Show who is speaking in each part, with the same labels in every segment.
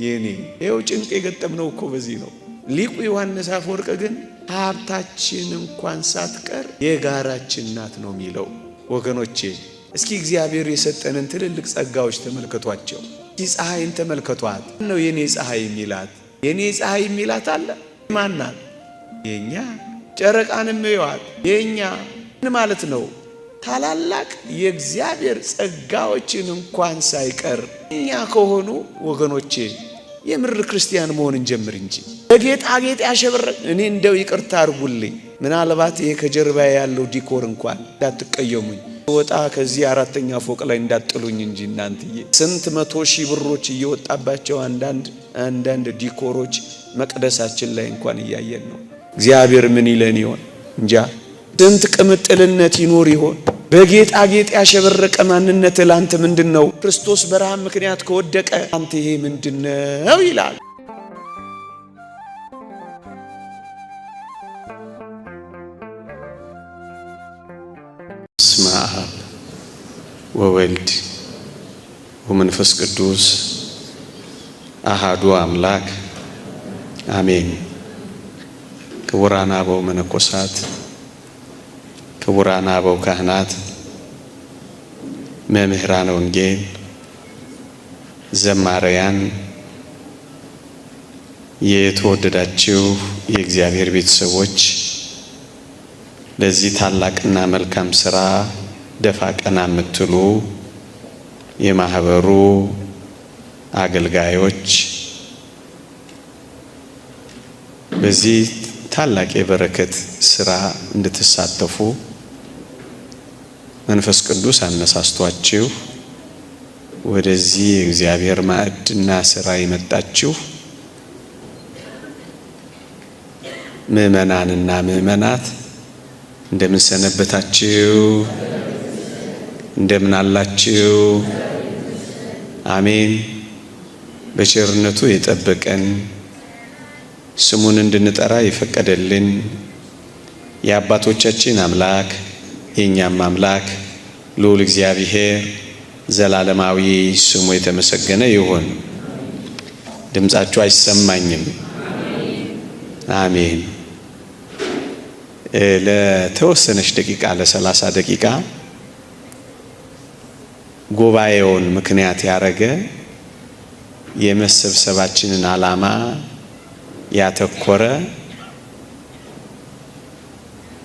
Speaker 1: የኔ ይኸው ጭንቅ የገጠምነው እኮ በዚህ ነው። ሊቁ ዮሐንስ አፈወርቅ ግን ሀብታችን እንኳን ሳትቀር የጋራችን ናት ነው የሚለው። ወገኖቼ እስኪ እግዚአብሔር የሰጠንን ትልልቅ ጸጋዎች ተመልከቷቸው። እስኪ ፀሐይን ተመልከቷት ነው የኔ ፀሐይ የሚላት። የኔ ፀሐይ የሚላት አለ ማናት? የኛ። ጨረቃንም ይዋት የኛ። ምን ማለት ነው? ታላላቅ የእግዚአብሔር ጸጋዎችን እንኳን ሳይቀር እኛ ከሆኑ ወገኖቼ የምር ክርስቲያን መሆን እንጀምር እንጂ በጌጣጌጥ ያሸበረቅ። እኔ እንደው ይቅርታ አድርጉልኝ፣ ምናልባት ይሄ ከጀርባ ያለው ዲኮር እንኳን እንዳትቀየሙኝ፣ ወጣ ከዚህ አራተኛ ፎቅ ላይ እንዳጥሉኝ እንጂ እናንተዬ ስንት 100 ሺህ ብሮች እየወጣባቸው አንዳንድ ዲኮሮች መቅደሳችን ላይ እንኳን እያየን ነው። እግዚአብሔር ምን ይለን ይሆን እንጃ። ስንት ቅምጥልነት ይኖር ይሆን? በጌጣጌጥ ያሸበረቀ ማንነት ላንተ ምንድነው? ክርስቶስ በረሃብ ምክንያት ከወደቀ አንተ ይሄ ምንድነው ይላል። በስመ አብ ወወልድ ወመንፈስ ቅዱስ አሃዱ አምላክ አሜን። ክቡራን አበው መነኮሳት፣ ክቡራን አበው ካህናት፣ መምህራን ወንጌል፣ ዘማሪያን፣ የተወደዳችሁ የእግዚአብሔር ቤተሰቦች፣ ለዚህ ታላቅና መልካም ሥራ ደፋ ቀና የምትሉ የማህበሩ አገልጋዮች፣ በዚህ ታላቅ የበረከት ሥራ እንድትሳተፉ መንፈስ ቅዱስ አነሳስቷችሁ ወደዚህ የእግዚአብሔር ማዕድና ሥራ የመጣችሁ ምእመናንና ምእመናት እንደምን ሰነበታችሁ? እንደምን አላችሁ? አሜን። በቸርነቱ የጠበቀን ስሙን እንድንጠራ የፈቀደልን የአባቶቻችን አምላክ የኛም አምላክ ልዑል እግዚአብሔር ዘላለማዊ ስሙ የተመሰገነ ይሁን። ድምጻችሁ አይሰማኝም? አሜን። ለተወሰነች ደቂቃ ለ30 ደቂቃ ጉባኤውን ምክንያት ያረገ የመሰብሰባችንን ዓላማ ያተኮረ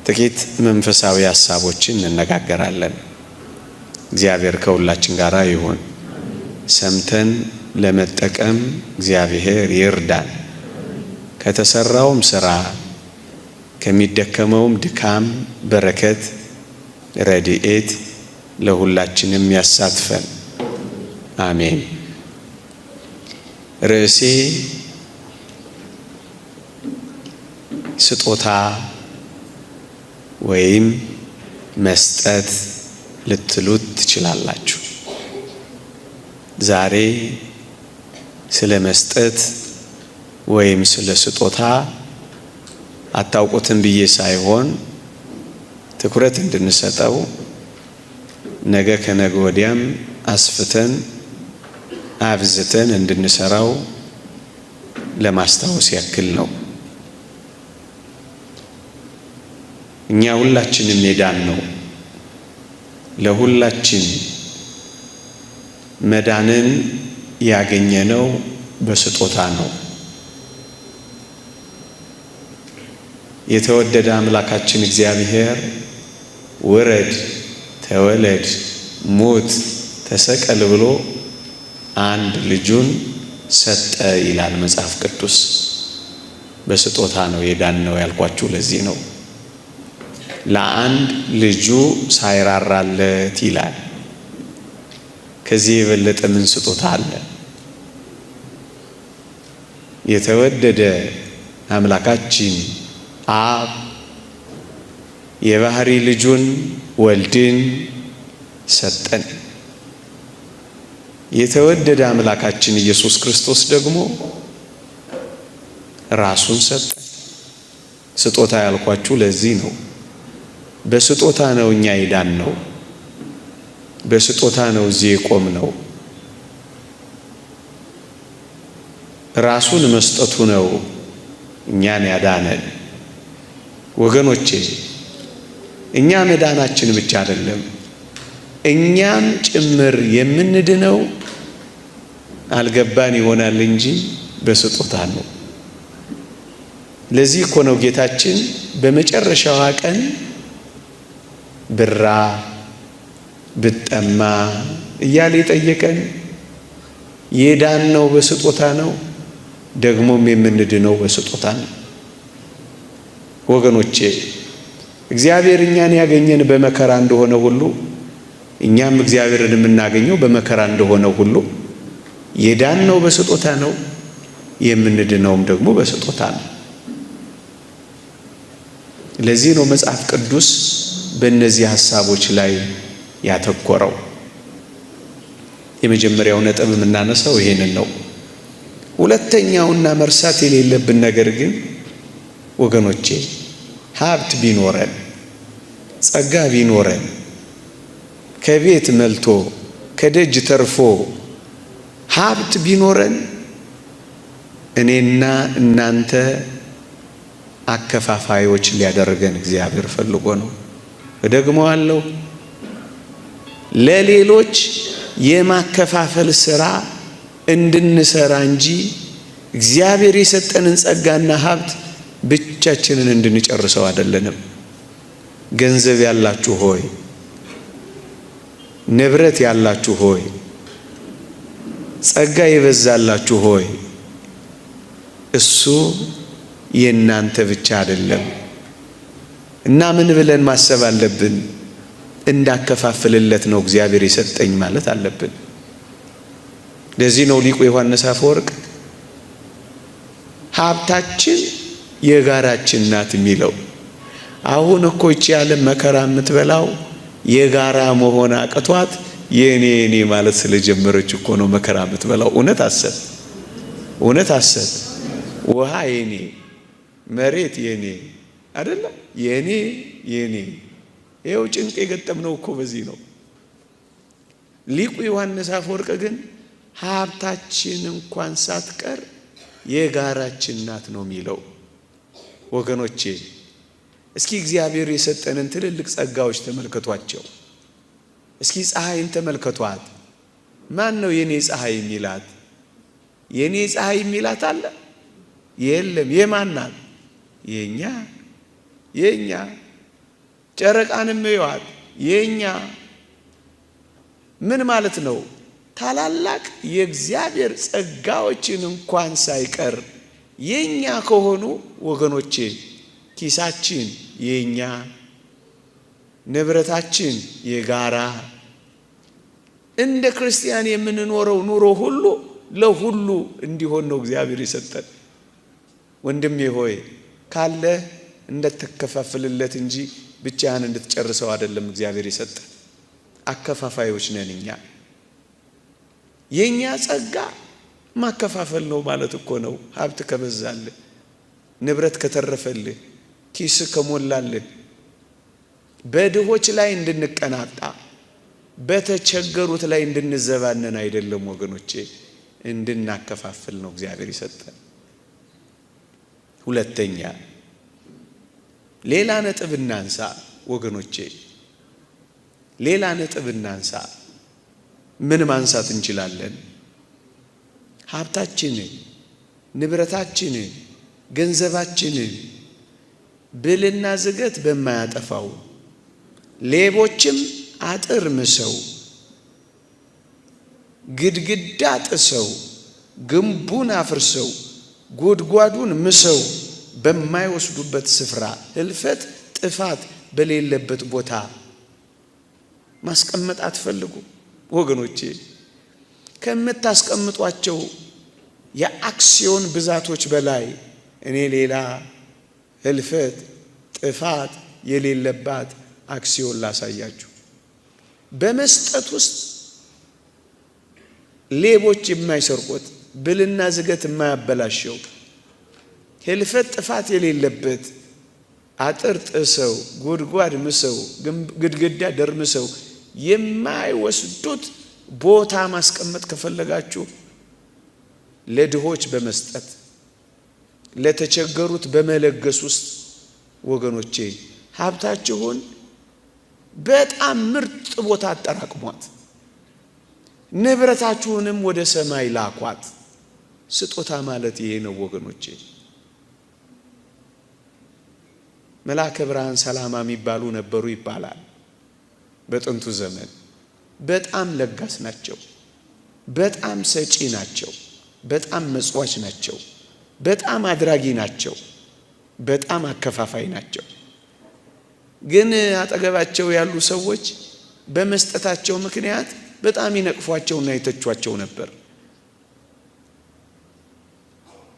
Speaker 1: ጥቂት መንፈሳዊ ሐሳቦችን እንነጋገራለን። እግዚአብሔር ከሁላችን ጋር ይሁን። ሰምተን ለመጠቀም እግዚአብሔር ይርዳን። ከተሰራውም ሥራ ከሚደከመውም ድካም በረከት ረድኤት ለሁላችንም ያሳትፈን። አሜን። ርዕሴ ስጦታ ወይም መስጠት ልትሉት ትችላላችሁ። ዛሬ ስለ መስጠት ወይም ስለ ስጦታ አታውቁትም ብዬ ሳይሆን ትኩረት እንድንሰጠው ነገ ከነገ ወዲያም አስፍተን አብዝተን እንድንሰራው ለማስታወስ ያክል ነው። እኛ ሁላችንም የዳን ነው። ለሁላችን መዳንን ያገኘነው በስጦታ ነው። የተወደደ አምላካችን እግዚአብሔር ውረድ፣ ተወለድ፣ ሙት፣ ተሰቀል ብሎ አንድ ልጁን ሰጠ ይላል መጽሐፍ ቅዱስ። በስጦታ ነው የዳነው ያልኳችሁ ለዚህ ነው። ለአንድ ልጁ ሳይራራለት ይላል። ከዚህ የበለጠ ምን ስጦታ አለ? የተወደደ አምላካችን አብ የባህሪ ልጁን ወልድን ሰጠን። የተወደደ አምላካችን ኢየሱስ ክርስቶስ ደግሞ ራሱን ሰጠን። ስጦታ ያልኳችሁ ለዚህ ነው። በስጦታ ነው እኛ የዳነው። በስጦታ ነው እዚህ የቆምነው። ራሱን መስጠቱ ነው እኛን ያዳነን። ወገኖቼ እኛ መዳናችን ብቻ አይደለም፣ እኛም ጭምር የምንድነው አልገባን ይሆናል እንጂ በስጦታ ነው። ለዚህ እኮ ነው ጌታችን በመጨረሻዋ ቀን ብራ ብጠማ እያለ የጠየቀን። የዳነው በስጦታ ነው፣ ደግሞም የምንድነው በስጦታ ነው። ወገኖቼ እግዚአብሔር እኛን ያገኘን በመከራ እንደሆነ ሁሉ እኛም እግዚአብሔርን የምናገኘው በመከራ እንደሆነ ሁሉ የዳነው በስጦታ ነው፣ የምንድነውም ደግሞ በስጦታ ነው። ለዚህ ነው መጽሐፍ ቅዱስ በእነዚህ ሐሳቦች ላይ ያተኮረው። የመጀመሪያው ነጥብ የምናነሳው ይሄንን ነው። ሁለተኛውና መርሳት የሌለብን ነገር ግን ወገኖቼ ሀብት ቢኖረን፣ ጸጋ ቢኖረን፣ ከቤት መልቶ ከደጅ ተርፎ ሀብት ቢኖረን እኔና እናንተ አከፋፋዮች ሊያደርገን እግዚአብሔር ፈልጎ ነው። እደግመዋለሁ፣ ለሌሎች የማከፋፈል ሥራ እንድንሰራ እንጂ እግዚአብሔር የሰጠንን ጸጋና ሀብት ብቻችንን እንድንጨርሰው አይደለንም። ገንዘብ ያላችሁ ሆይ፣ ንብረት ያላችሁ ሆይ፣ ጸጋ የበዛላችሁ ሆይ እሱ የእናንተ ብቻ አይደለም እና ምን ብለን ማሰብ አለብን? እንዳከፋፍልለት ነው እግዚአብሔር የሰጠኝ ማለት አለብን። ለዚህ ነው ሊቁ ዮሐንስ አፈወርቅ ሀብታችን የጋራችን ናት የሚለው። አሁን እኮ ይቺ ዓለም መከራ የምትበላው የጋራ መሆን አቅቷት የኔ ማለት ስለጀመረች እኮ ነው መከራ የምትበላው። እውነት አሰብ ውሃ የኔ፣ መሬት የኔ አይደለ? የኔ ይኸው ጭንቅ የገጠምነው እኮ በዚህ ነው። ሊቁ ዮሐንስ አፈወርቅ ግን ሀብታችን እንኳን ሳትቀር የጋራችን ናት ነው የሚለው። ወገኖቼ እስኪ እግዚአብሔር የሰጠንን ትልልቅ ጸጋዎች ተመልከቷቸው። እስኪ ፀሐይን ተመልከቷት። ማን ነው የኔ ፀሐይ የሚላት? የኔ ፀሐይ የሚላት አለ? የለም። የማን ናት? የኛ። ጨረቃንም እዩዋት፣ የኛ። ምን ማለት ነው? ታላላቅ የእግዚአብሔር ጸጋዎችን እንኳን ሳይቀር የኛ ከሆኑ ወገኖቼ ኪሳችን የኛ፣ ንብረታችን የጋራ፣ እንደ ክርስቲያን የምንኖረው ኑሮ ሁሉ ለሁሉ እንዲሆን ነው እግዚአብሔር የሰጠን። ወንድሜ ሆይ ካለ እንደተከፋፍልለት እንጂ ብቻህን እንድትጨርሰው አይደለም እግዚአብሔር የሰጠን። አከፋፋዮች ነን እኛ። የኛ ጸጋ ማከፋፈል ነው ማለት እኮ ነው። ሀብት ከበዛልህ፣ ንብረት ከተረፈልህ፣ ኪስ ከሞላልህ በድሆች ላይ እንድንቀናጣ በተቸገሩት ላይ እንድንዘባነን አይደለም ወገኖቼ፣ እንድናከፋፍል ነው እግዚአብሔር የሰጠን። ሁለተኛ ሌላ ነጥብ እናንሳ ወገኖቼ፣ ሌላ ነጥብ እናንሳ። ምን ማንሳት እንችላለን? ሀብታችንን፣ ንብረታችንን፣ ገንዘባችንን ብልና ዝገት በማያጠፋው ሌቦችም አጥር ምሰው ግድግዳ ጥሰው ግንቡን አፍርሰው ጉድጓዱን ምሰው በማይወስዱበት ስፍራ ህልፈት ጥፋት በሌለበት ቦታ ማስቀመጥ አትፈልጉ ወገኖቼ። ከምታስቀምጧቸው የአክሲዮን ብዛቶች በላይ እኔ ሌላ ህልፈት ጥፋት የሌለባት አክሲዮን ላሳያችሁ። በመስጠት ውስጥ ሌቦች የማይሰርቁት፣ ብልና ዝገት የማያበላሸው፣ ህልፈት ጥፋት የሌለበት አጥር ጥሰው ጉድጓድ ምሰው ግድግዳ ደርምሰው የማይወስዱት ቦታ ማስቀመጥ ከፈለጋችሁ ለድሆች በመስጠት ለተቸገሩት በመለገስ ውስጥ ወገኖቼ ሀብታችሁን በጣም ምርጥ ቦታ አጠራቅሟት፣ ንብረታችሁንም ወደ ሰማይ ላኳት። ስጦታ ማለት ይሄ ነው ወገኖቼ። መልአከ ብርሃን ሰላማ የሚባሉ ነበሩ ይባላል። በጥንቱ ዘመን በጣም ለጋስ ናቸው፣ በጣም ሰጪ ናቸው፣ በጣም መጽዋች ናቸው፣ በጣም አድራጊ ናቸው፣ በጣም አከፋፋይ ናቸው። ግን አጠገባቸው ያሉ ሰዎች በመስጠታቸው ምክንያት በጣም ይነቅፏቸውና ይተቿቸው ነበር።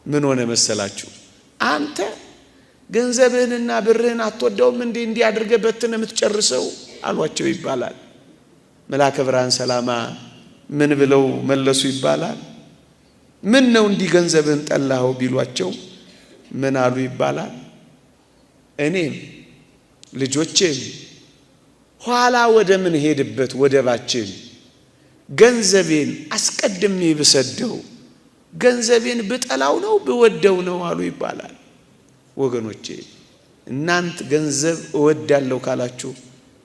Speaker 1: ምን ሆነ መሰላችሁ? አንተ ገንዘብህንና ብርህን አትወደውም እንዴ? እንዲህ አድርገህ በትነህ የምትጨርሰው አሏቸው ይባላል። መልአከ ብርሃን ሰላማ ምን ብለው መለሱ ይባላል? ምን ነው እንዲህ ገንዘብህን ጠላኸው ቢሏቸው ምን አሉ ይባላል? እኔም ልጆቼም ኋላ ወደ ምን ሄድበት ወደባችን ገንዘቤን አስቀድሜ ብሰደው ገንዘቤን ብጠላው ነው ብወደው ነው አሉ ይባላል። ወገኖቼ እናንተ ገንዘብ እወዳለሁ ካላችሁ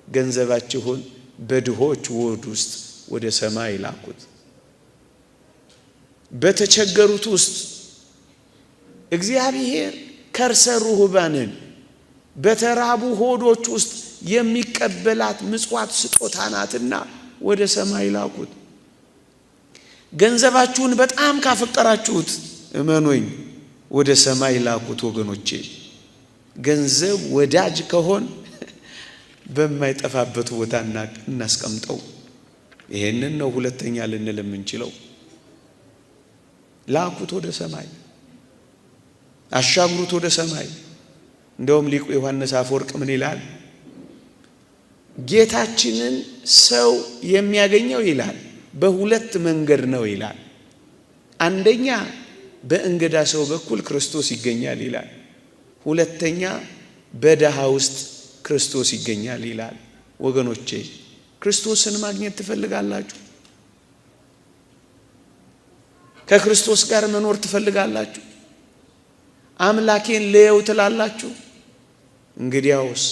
Speaker 1: ገንዘባችሁን በድሆች ሆድ ውስጥ ወደ ሰማይ ላኩት። በተቸገሩት ውስጥ እግዚአብሔር ከርሰ ርሁባንን በተራቡ ሆዶች ውስጥ የሚቀበላት ምጽዋት ስጦታ ናትና ወደ ሰማይ ላኩት። ገንዘባችሁን በጣም ካፈቀራችሁት እመኑኝ ወደ ሰማይ ላኩት። ወገኖቼ ገንዘብ ወዳጅ ከሆን በማይጠፋበት ቦታ እናስቀምጠው። ይሄንን ነው ሁለተኛ ልንል የምንችለው። ላኩት ወደ ሰማይ፣ አሻግሩት ወደ ሰማይ። እንደውም ሊቁ ዮሐንስ አፈወርቅ ምን ይላል? ጌታችንን ሰው የሚያገኘው ይላል በሁለት መንገድ ነው ይላል። አንደኛ በእንግዳ ሰው በኩል ክርስቶስ ይገኛል ይላል። ሁለተኛ በደሃ ውስጥ ክርስቶስ ይገኛል ይላል። ወገኖቼ ክርስቶስን ማግኘት ትፈልጋላችሁ? ከክርስቶስ ጋር መኖር ትፈልጋላችሁ? አምላኬን ልየው ትላላችሁ? እንግዲያውስ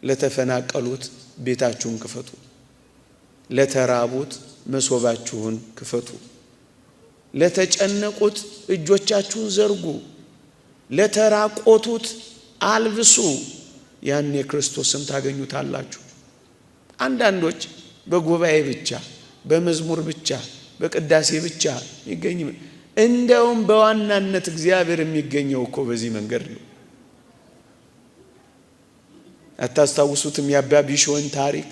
Speaker 1: ለተፈናቀሉት ቤታችሁን ክፈቱ፣ ለተራቡት መሶባችሁን ክፈቱ፣ ለተጨነቁት እጆቻችሁን ዘርጉ፣ ለተራቆቱት አልብሱ። ያኔ ክርስቶስን ታገኙታላችሁ። አንዳንዶች በጉባኤ ብቻ፣ በመዝሙር ብቻ፣ በቅዳሴ ብቻ ይገኝ። እንደውም በዋናነት እግዚአብሔር የሚገኘው እኮ በዚህ መንገድ ነው። አታስታውሱትም? የአባ ቢሾን ታሪክ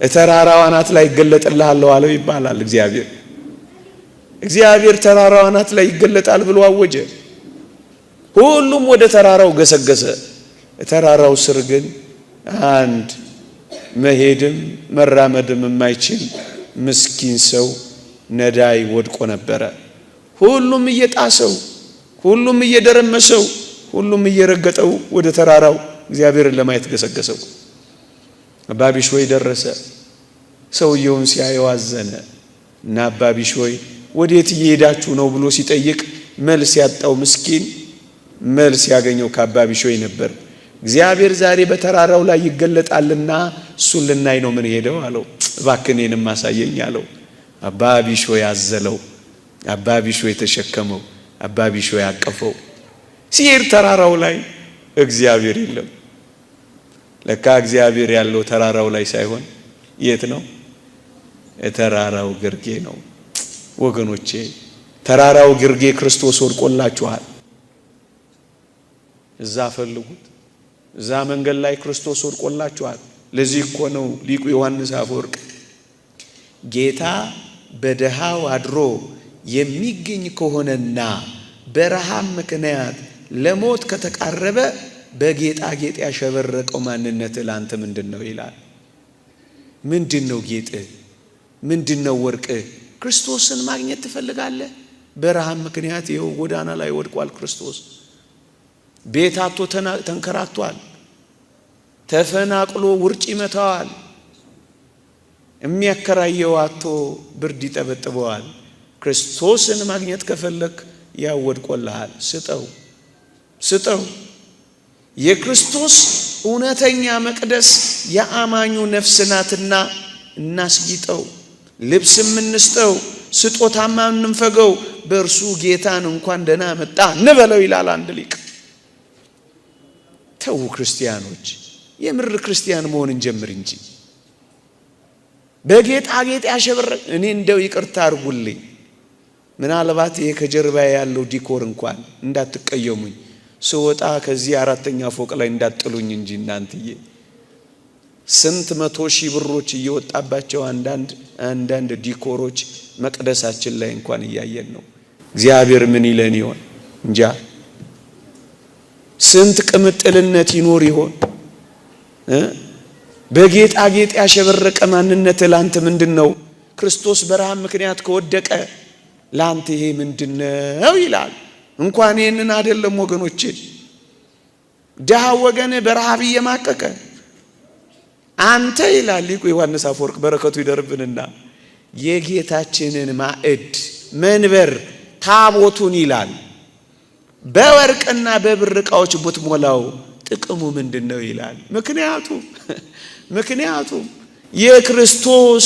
Speaker 1: ተራራው አናት ላይ ይገለጥልሃለሁ አለው ይባላል። እግዚአብሔር ተራራው አናት ላይ ይገለጣል ብሎ አወጀ። ሁሉም ወደ ተራራው ገሰገሰ። ተራራው ስር ግን አንድ መሄድም መራመድም የማይችል ምስኪን ሰው ነዳይ ወድቆ ነበረ። ሁሉም እየጣሰው፣ ሁሉም እየደረመሰው፣ ሁሉም እየረገጠው ወደ ተራራው እግዚአብሔርን ለማየት ገሰገሰው። አባ ቢሾይ ደረሰ። ሰውየውን ሲያየው አዘነ እና አባ ቢሾይ ወዴት እየሄዳችሁ ነው ብሎ ሲጠይቅ መልስ ያጣው ምስኪን መልስ ያገኘው ከአባ ቢሾይ ነበር። እግዚአብሔር ዛሬ በተራራው ላይ ይገለጣልና እሱን ልናይ ነው ምን ሄደው አለው። እባክህ እኔንም አሳየኝ አለው። አባ ቢሾይ አዘለው፣ አባ ቢሾይ ተሸከመው፣ አባ ቢሾይ አቀፈው። ሲሄድ ተራራው ላይ እግዚአብሔር የለም። ለካ እግዚአብሔር ያለው ተራራው ላይ ሳይሆን የት ነው? ተራራው ግርጌ ነው። ወገኖቼ ተራራው ግርጌ ክርስቶስ ወድቆላችኋል። እዛ ፈልጉት። እዛ መንገድ ላይ ክርስቶስ ወድቆላችኋል። ለዚህ እኮ ነው ሊቁ ዮሐንስ አፈወርቅ ጌታ በደሃው አድሮ የሚገኝ ከሆነና በረሃብ ምክንያት ለሞት ከተቃረበ በጌጣጌጥ ያሸበረቀው ማንነት ላንተ ምንድነው ይላል። ምንድነው ጌጥህ? ምንድነው ወርቅህ? ክርስቶስን ማግኘት ትፈልጋለህ? በረሃብ ምክንያት ይኸው ጎዳና ላይ ወድቋል ክርስቶስ። ቤት አጥቶ ተንከራቷል። ተፈናቅሎ ውርጭ ይመታዋል። የሚያከራየው አጥቶ ብርድ ይጠበጥበዋል። ክርስቶስን ማግኘት ከፈለክ ያወድቆልሃል። ስጠው። የክርስቶስ እውነተኛ መቅደስ የአማኙ ነፍስ ናትና እናስጊጠው። ልብስም እንስጠው፣ ስጦታም እንንፈገው፣ በእርሱ ጌታን እንኳን ደህና መጣ እንበለው ይላል አንድ ሊቅ። ተው ክርስቲያኖች፣ የምር ክርስቲያን መሆን እንጀምር እንጂ በጌጣጌጥ ያሸበረቅ። እኔ እንደው ይቅርታ አድርጉልኝ፣ ምናልባት ይሄ ከጀርባ ያለው ዲኮር እንኳን እንዳትቀየሙኝ፣ ስወጣ ከዚህ 4ኛ ፎቅ ላይ እንዳጥሉኝ እንጂ እናንተዬ ስንት 100 ሺህ ብሮች እየወጣባቸው አንዳንድ ዲኮሮች መቅደሳችን ላይ እንኳን እያየን ነው። እግዚአብሔር ምን ይለን ይሆን እንጃ። ስንት ቅምጥልነት ይኖር ይሆን? በጌጣጌጥ ያሸበረቀ ማንነት ላንተ ምንድነው? ክርስቶስ በረሃብ ምክንያት ከወደቀ ላንተ ይሄ ምንድነው ይላል። እንኳን ይሄንን አይደለም ወገኖቼ፣ ደሃ ወገን በረሃብ እየማቀቀ አንተ ይላል ሊቁ ዮሐንስ አፈወርቅ በረከቱ ይደርብንና የጌታችንን ማዕድ መንበር ታቦቱን ይላል በወርቅና በብር ዕቃዎች ብትሞላው ጥቅሙ ምንድነው ይላል። ምክንያቱም የክርስቶስ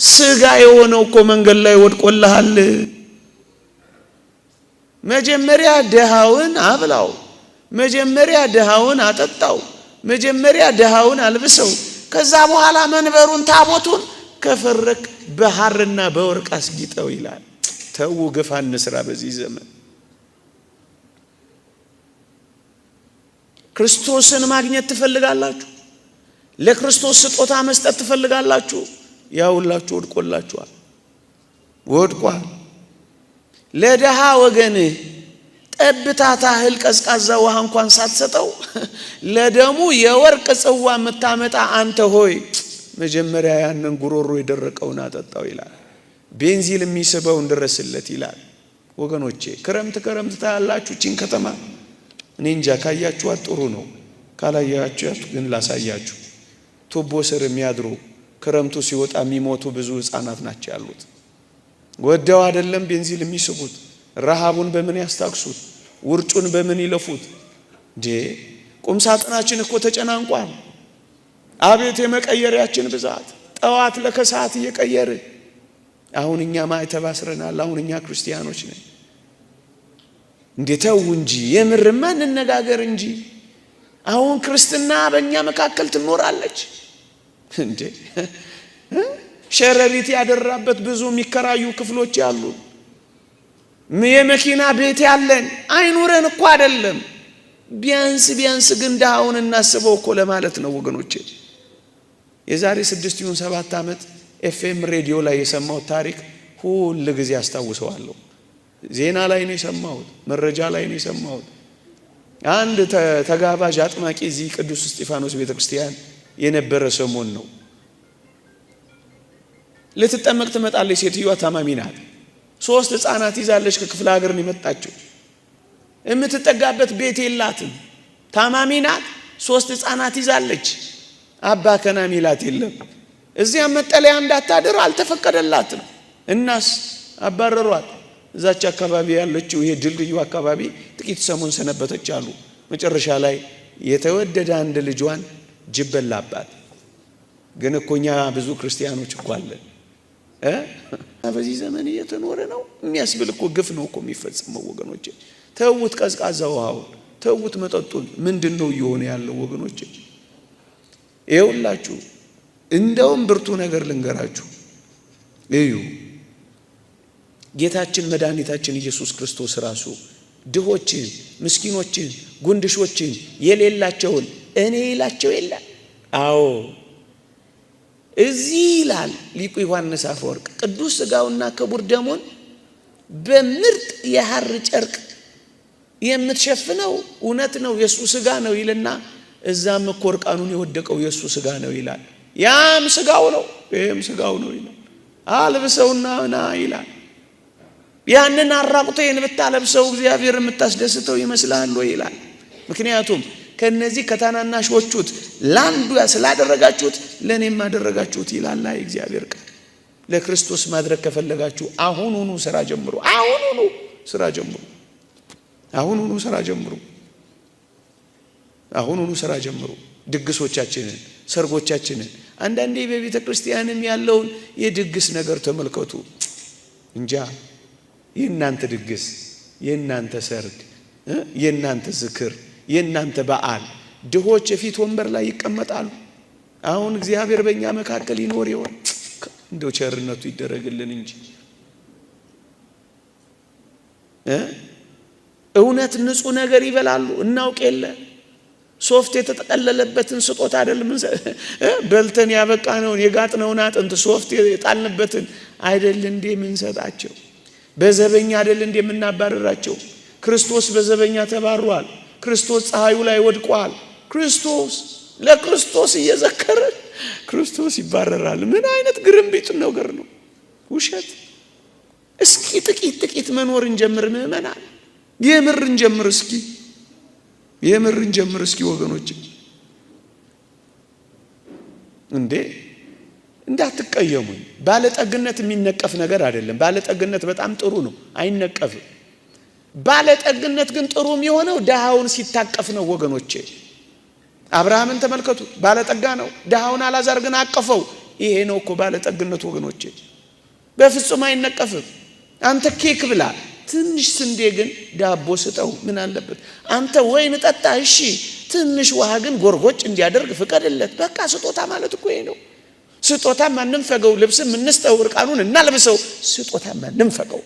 Speaker 1: ስጋ የሆነው እኮ መንገድ ላይ ወድቆልሃል። መጀመሪያ ደሃውን አብላው፣ መጀመሪያ ደሃውን አጠጣው፣ መጀመሪያ ደሃውን አልብሰው፣ ከዛ በኋላ መንበሩን ታቦቱን ከፈረክ በሐርና በወርቅ አስጊጠው ይላል። ተው ግፍ አንስራ በዚህ ዘመን። ክርስቶስን ማግኘት ትፈልጋላችሁ? ለክርስቶስ ስጦታ መስጠት ትፈልጋላችሁ? ያውላችሁ ወድቋል። ለደሃ ወገንህ ጠብታ ታህል ቀዝቃዛ ውሃ እንኳን ሳትሰጠው ለደሙ የወርቅ ጽዋ የምታመጣ አንተ ሆይ መጀመሪያ ያንን ጉሮሮ የደረቀውን አጠጣው ይላል። ቤንዚል የሚስበውን ድረስለት ይላል። ወገኖቼ ክረምት ታያላችሁ ቺን ከተማ። እኔ እንጃ ካያችኋት ጥሩ ነው፣ ካላያችኋት ግን ላሳያችሁ። ቱቦ ስር የሚያድሩ ክረምቱ ሲወጣ የሚሞቱ ብዙ ህፃናት ናቸው ያሉት። ወደው አይደለም ቤንዚል የሚስቡት። ረሃቡን በምን ያስታክሱት? ውርጩን በምን ይለፉት? ቁም ሳጥናችን እኮ ተጨናንቋል። አቤት የመቀየሪያችን ብዛት! ጠዋት ለከሰዓት እየቀየረ አሁን እኛ ማዕተብ አስረናል። አሁን እኛ ክርስቲያኖች ነን። እንዴተው እንጂ የምርማ እንነጋገር እንጂ አሁን ክርስትና በእኛ መካከል ትኖራለች እንዴ? ሸረሪት ያደራበት ብዙ የሚከራዩ ክፍሎች ያሉ የመኪና ቤት ያለን አይኑረን እኮ አይደለም። ቢያንስ ግን ደሃውን እናስበው እኮ ለማለት ነው ወገኖቼ። የዛሬ 6-7 ዓመት ኤፍኤም ሬዲዮ ላይ የሰማው ታሪክ ሁሉ ጊዜ አስታውሰዋለሁ። ዜና ላይ ነው የሰማሁት፣ መረጃ ላይ ነው የሰማሁት። አንድ ተጋባዥ አጥማቂ እዚህ ቅዱስ እስጢፋኖስ ቤተክርስቲያን የነበረ ሰሞን ነው። ልትጠመቅ ትመጣለች። ሴትዮዋ ታማሚ ናት። 3 ህፃናት ይዛለች። ከክፍለ ሀገር ነው የመጣችው። የምትጠጋበት ቤት የላትም። ታማሚ ናት። 3 ህፃናት ይዛለች። አባ ከና ሚላት የለም። እዚያ መጠለያ እንዳታድር አልተፈቀደላትም። እናስ አባረሯት። እዛች አካባቢ ያለችው ይሄ ድልድዩ አካባቢ ጥቂት ሰሞን ሰነበተች አሉ። መጨረሻ ላይ የተወደደ አንድ ልጇን ጅብ በላባት። ግን እኮኛ ብዙ ክርስቲያኖች እኮ አለን በዚህ ዘመን እየተኖረ ነው የሚያስብል እኮ ግፍ ነው እኮ የሚፈጸመው ወገኖቼ። ተውት ቀዝቃዛ ውሃውን፣ ተውት መጠጡን። ምንድነው እየሆነ ያለው ወገኖቼ? ይኸውላችሁ እንደውም ብርቱ ነገር ልንገራችሁ። እዩ ጌታችን መድኃኒታችን ኢየሱስ ክርስቶስ ራሱ ድሆችን፣ ምስኪኖችን፣ ጉንድሾችን የሌላቸውን እኔ ይላቸው የለ። አዎ እዚህ ይላል ሊቁ ዮሐንስ አፈወርቅ ቅዱስ ሥጋውና ክቡር ደሙን በምርጥ የሐር ጨርቅ የምትሸፍነው እውነት ነው የሱ ሥጋ ነው ይልና እዛም እኮ እርቃኑን የወደቀው የሱ ሥጋ ነው ይላል። ያም ሥጋው ነው ይሄም ሥጋው ነው ይላል። አልብሰውና ና ይላል። ያንን አራቁቴን ብታለብሰው እግዚአብሔር የምታስደስተው ይመስላል ወይ ይላል። ምክንያቱም ከነዚህ ከታናናሾቹት ላንዱ ስላደረጋችሁት ለኔም አደረጋችሁት ይላል እግዚአብሔር ቃል። ለክርስቶስ ማድረግ ከፈለጋችሁ አሁኑኑ ስራ ጀምሩ። አሁኑኑ ስራ ጀምሩ። አሁኑኑ ስራ ጀምሩ። አሁኑኑ ስራ ጀምሩ። ድግሶቻችንን፣ ሰርጎቻችንን አንዳንዴ በቤተ ክርስቲያንም ያለውን የድግስ ነገር ተመልከቱ። እንጃ የእናንተ ድግስ፣ የእናንተ ሰርግ፣ የእናንተ ዝክር፣ የእናንተ በዓል ድሆች የፊት ወንበር ላይ ይቀመጣሉ። አሁን እግዚአብሔር በእኛ መካከል ይኖር ይሆን? እንደው ቸርነቱ ይደረግልን እንጂ እውነት ንጹህ ነገር ይበላሉ። እናውቅ የለ ሶፍት የተጠቀለለበትን ስጦታ አይደለም በልተን ያበቃነውን የጋጥነውን አጥንት ሶፍት የጣልንበትን አይደል እንዴ የምንሰጣቸው? በዘበኛ አይደል እንዴ የምናባረራቸው? ክርስቶስ በዘበኛ ተባሯል። ክርስቶስ ፀሐዩ ላይ ወድቋል። ክርስቶስ ለክርስቶስ እየዘከረ ክርስቶስ ይባረራል። ምን አይነት ግርምቢጥ ነገር ነው? ውሸት። እስኪ ጥቂት መኖር እንጀምር ምእመናን፣ የምር እንጀምር እስኪ፣ የምር እንጀምር እስኪ ወገኖች። እንዴ እንዳትቀየሙኝ። ባለጠግነት የሚነቀፍ ነገር አይደለም። ባለጠግነት በጣም ጥሩ ነው፣ አይነቀፍም። ባለጠግነት ግን ጥሩ የሚሆነው ደሃውን ሲታቀፍ ነው ወገኖቼ። አብርሃምን ተመልከቱ፣ ባለጠጋ ነው። ደሃውን አላዛር ግን አቀፈው። ይሄ ነው እኮ ባለጠግነት ወገኖቼ። በፍጹም አይነቀፍም። አንተ ኬክ ብላ፣ ትንሽ ስንዴ ግን ዳቦ ስጠው፣ ምን አለበት? አንተ ወይን ጠጣ፣ እሺ፣ ትንሽ ውሃ ግን ጎርጎጭ እንዲያደርግ ፍቀድለት። በቃ ስጦታ ማለት እኮ ይሄ ነው። ስጦታ ማንም ፈገው፣ ልብስም እንስጠው፣ እርቃኑን እናልብሰው። ስጦታ ማንም ፈገው፣